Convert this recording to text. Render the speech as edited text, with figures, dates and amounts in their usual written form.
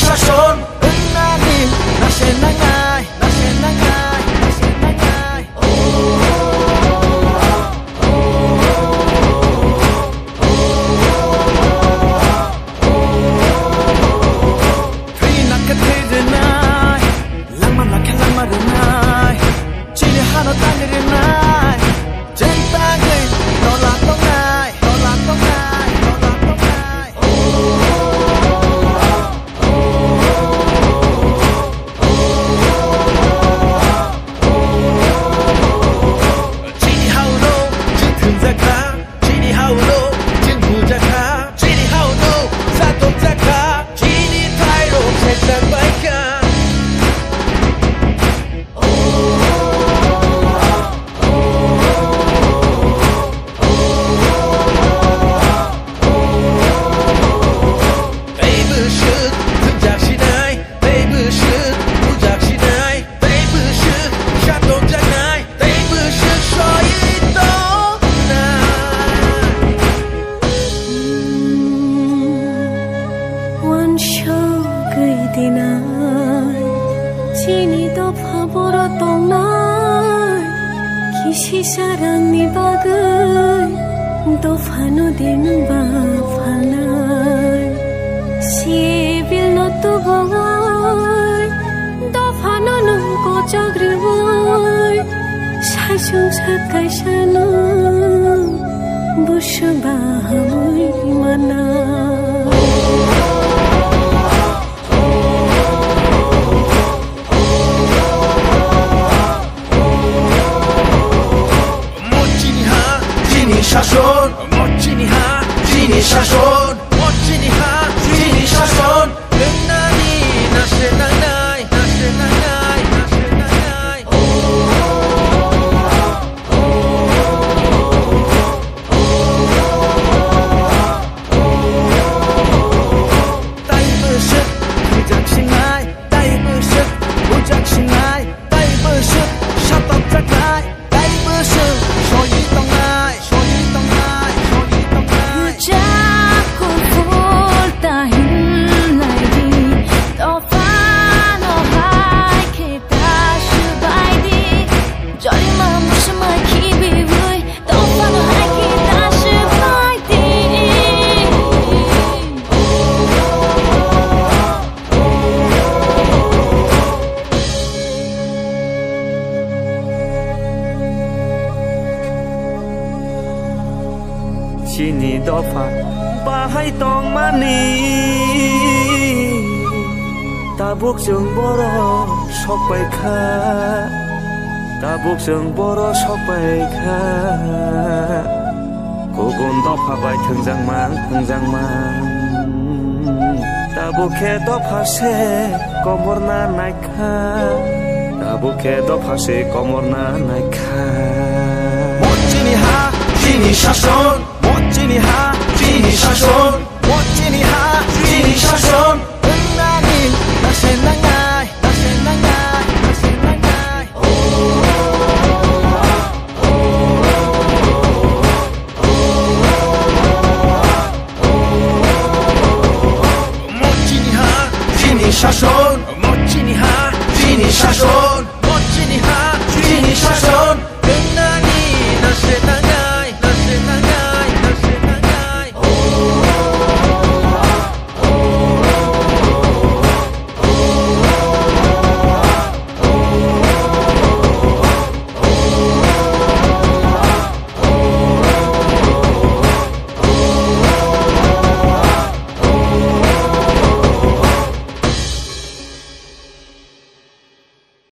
শাসন নানি নাশে নাঙাই নাশে নাঙাই নাশে নাঙাই 트리 나게 트드나이 랑만 나게 랑마르나이 지리 하나 땅그리나이 젠땅을 너라 똥나이 너라 똥나이 너라 똥나이 지리 하우로 진튼자카 지리 하우로 진부자카 지리 하우로 사또자카 지리 타이로 색상바이카 Chini dofa boro tongnai Kishi sarangni bagai Dofa no din ba phalnai Sibil no tu bagai Dofa no nung ko chagri boy Sasung sakai sanu Bushu bahamui mana শাসন 멋지니 하 지니 শাসন 멋지니 하 지니 শাসন 능나니 나세 나나이 나세 나나이 나세 나나이 따이버섯 부작신나이 따이버섯 부작신나이 따이버섯 샷업작나이 따이버섯 소이동나이 Chini dofa bahai tong mani tabuk jeng boro sok baikha tabuk jeng boro sok baikha gugun dofa bai thungjangman tabuk ke dofa se komorna naikha tabuk ke dofa se komorna naikha 멋지니 하 지니 শাসন 멋지니 하 지니 শাসন 멋지니 하 지니 শাসন